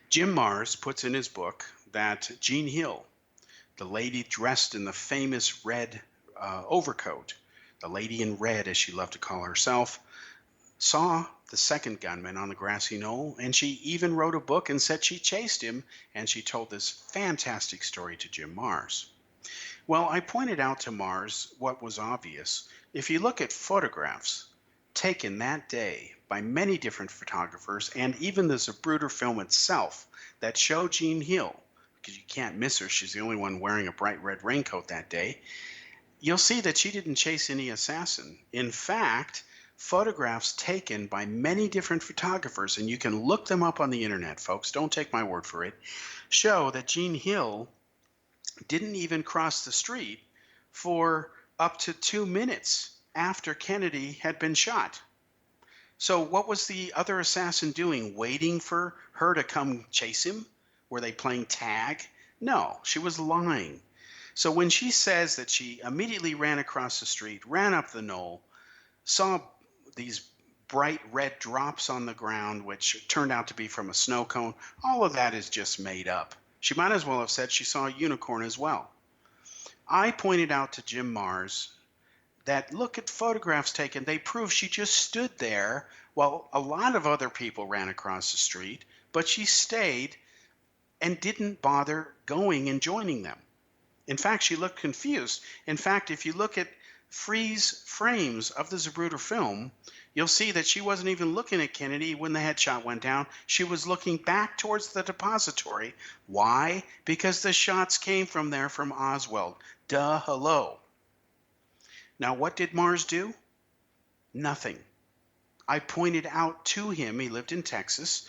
Jim Mars puts in his book that Jean Hill, the lady dressed in the famous red overcoat, the lady in red as she loved to call herself, saw the second gunman on the grassy knoll, and she even wrote a book and said she chased him, and she told this fantastic story to Jim Mars. Well, I pointed out to Mars what was obvious. If you look at photographs taken that day by many different photographers, and even the Zapruder film itself that show Jean Hill, because you can't miss her, she's the only one wearing a bright red raincoat that day, you'll see that she didn't chase any assassin. In fact, photographs taken by many different photographers, and you can look them up on the internet, folks, don't take my word for it, show that Jean Hill didn't even cross the street for up to 2 minutes after Kennedy had been shot. So what was the other assassin doing? Waiting for her to come chase him? Were they playing tag? No, she was lying. So when she says that she immediately ran across the street, ran up the knoll, saw these bright red drops on the ground, which turned out to be from a snow cone, all of that is just made up. She might as well have said she saw a unicorn as well. I pointed out to Jim Mars that look at photographs taken, they prove she just stood there while a lot of other people ran across the street, but she stayed and didn't bother going and joining them. In fact, she looked confused. In fact, if you look at freeze frames of the Zapruder film, you'll see that she wasn't even looking at Kennedy when the headshot went down. She was looking back towards the depository. Why? Because the shots came from there from Oswald. Duh, hello. Now, what did Mars do? Nothing. I pointed out to him, he lived in Texas,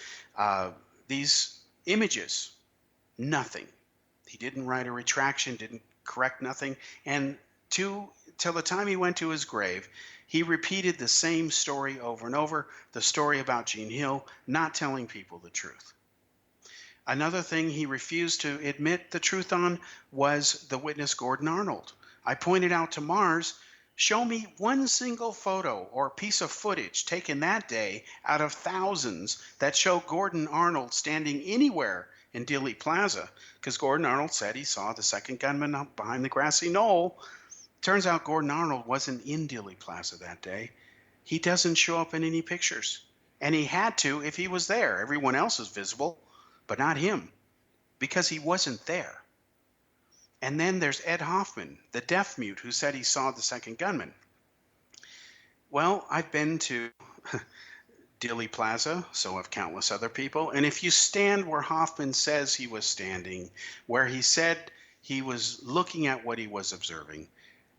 these images. Nothing. He didn't write a retraction, didn't correct nothing. And till the time he went to his grave, he repeated the same story over and over, the story about Jean Hill, not telling people the truth. Another thing he refused to admit the truth on was the witness Gordon Arnold. I pointed out to Mars, show me one single photo or piece of footage taken that day out of thousands that show Gordon Arnold standing anywhere in Dealey Plaza, because Gordon Arnold said he saw the second gunman up behind the grassy knoll. Turns out Gordon Arnold wasn't in Dealey Plaza that day. He doesn't show up in any pictures. And he had to if he was there. Everyone else is visible, but not him, because he wasn't there. And then there's Ed Hoffman, the deaf mute, who said he saw the second gunman. Well, I've been to Dealey Plaza, so have countless other people. And if you stand where Hoffman says he was standing, where he said he was looking at what he was observing,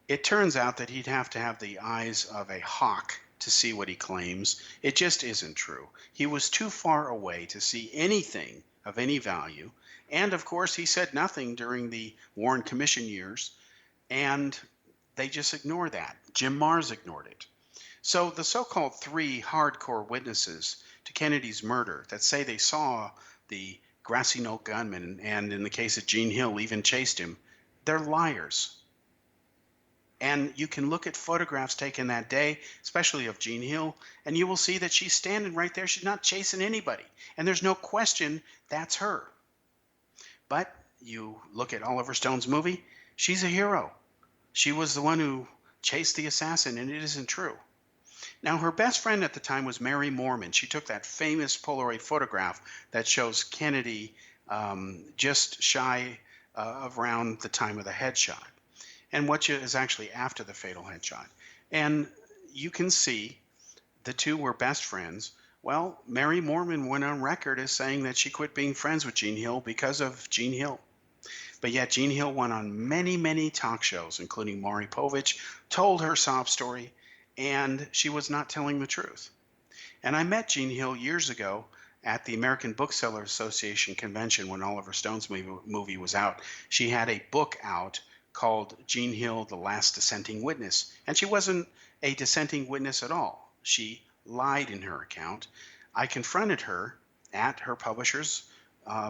it turns out that he'd have to have the eyes of a hawk to see what he claims. It just isn't true. He was too far away to see anything of any value. And of course, he said nothing during the Warren Commission years, and they just ignore that. Jim Mars ignored it. So the so-called three hardcore witnesses to Kennedy's murder that say they saw the grassy knoll gunman, and in the case of Jean Hill, even chased him, they're liars. And you can look at photographs taken that day, especially of Jean Hill, and you will see that she's standing right there. She's not chasing anybody. And there's no question that's her. But you look at Oliver Stone's movie, she's a hero. She was the one who chased the assassin, and it isn't true. Now, her best friend at the time was Mary Moorman. She took that famous Polaroid photograph that shows Kennedy just shy of around the time of the headshot, and what is actually after the fatal headshot. And you can see the two were best friends. Well, Mary Moorman went on record as saying that she quit being friends with Jean Hill because of Jean Hill. But yet Jean Hill went on many, many talk shows, including Maury Povich, told her sob story, and she was not telling the truth. And I met Jean Hill years ago at the American Booksellers Association convention when Oliver Stone's movie was out. She had a book out called Jean Hill, The Last Dissenting Witness. And she wasn't a dissenting witness at all. She lied in her account. I confronted her at her publisher's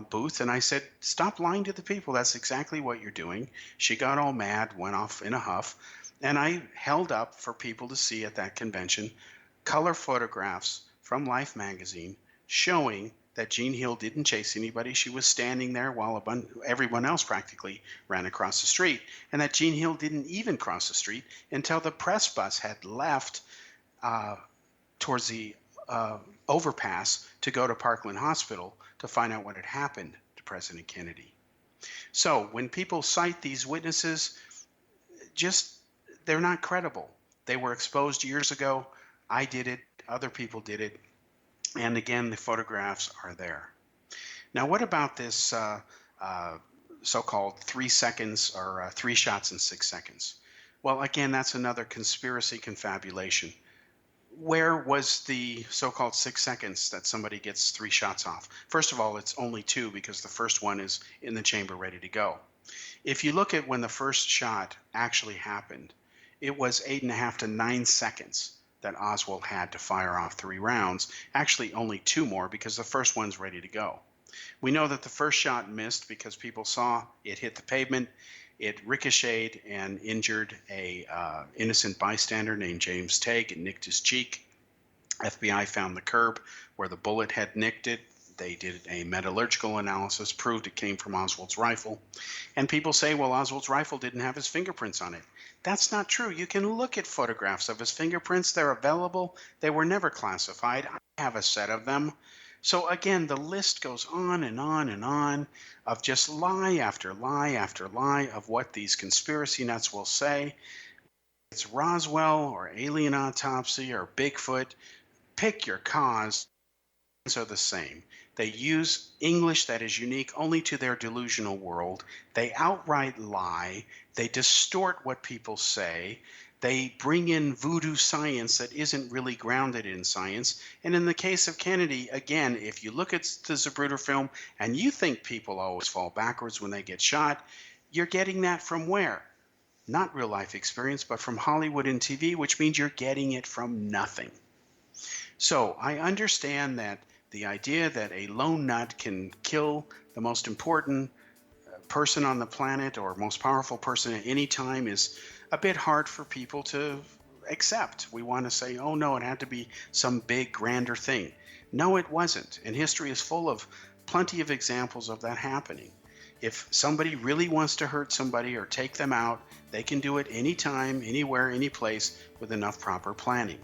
booth, and I said, stop lying to the people. That's exactly what you're doing. She got all mad, went off in a huff, and I held up for people to see at that convention color photographs from Life magazine showing that Jean Hill didn't chase anybody. She was standing there while everyone else practically ran across the street, and that Jean Hill didn't even cross the street until the press bus had left towards the overpass to go to Parkland Hospital to find out what had happened to President Kennedy. So when people cite these witnesses, they're not credible. They were exposed years ago. I did it. Other people did it. And again, the photographs are there. Now, what about this so-called 3 seconds or 3 shots in 6 seconds? Well, again, that's another conspiracy confabulation. Where was the so-called 6 seconds that somebody gets 3 shots off? First of all, it's only 2 because the first one is in the chamber ready to go. If you look at when the first shot actually happened, it was 8.5 to 9 seconds that Oswald had to fire off 3 rounds. Actually, only 2 more because the first one's ready to go. We know that the first shot missed because people saw it hit the pavement. It ricocheted and injured a innocent bystander named James Tague. It nicked his cheek. FBI found the curb where the bullet had nicked it. They did a metallurgical analysis, proved it came from Oswald's rifle. And people say, well, Oswald's rifle didn't have his fingerprints on it. That's not true. You can look at photographs of his fingerprints. They're available. They were never classified. I have a set of them. So again, the list goes on and on and on of just lie after lie after lie of what these conspiracy nuts will say. It's Roswell or alien autopsy or Bigfoot. Pick your cause. Are the same. They use English that is unique only to their delusional world. They outright lie. They distort what people say. They bring in voodoo science that isn't really grounded in science. And in the case of Kennedy, again, if you look at the Zapruder film and you think people always fall backwards when they get shot, you're getting that from where? Not real life experience, but from Hollywood and TV, which means you're getting it from nothing. So I understand that the idea that a lone nut can kill the most important person on the planet or most powerful person at any time is a bit hard for people to accept. We want to say, oh no, it had to be some big, grander thing. No, it wasn't. And history is full of plenty of examples of that happening. If somebody really wants to hurt somebody or take them out, they can do it anytime, anywhere, any place with enough proper planning.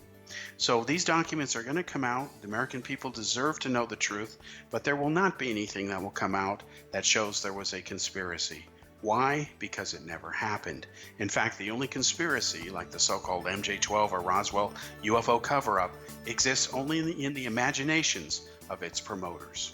So these documents are going to come out. The American people deserve to know the truth, but there will not be anything that will come out that shows there was a conspiracy. Why? Because it never happened. In fact, the only conspiracy, like the so-called MJ-12 or Roswell UFO cover-up, exists only in the imaginations of its promoters.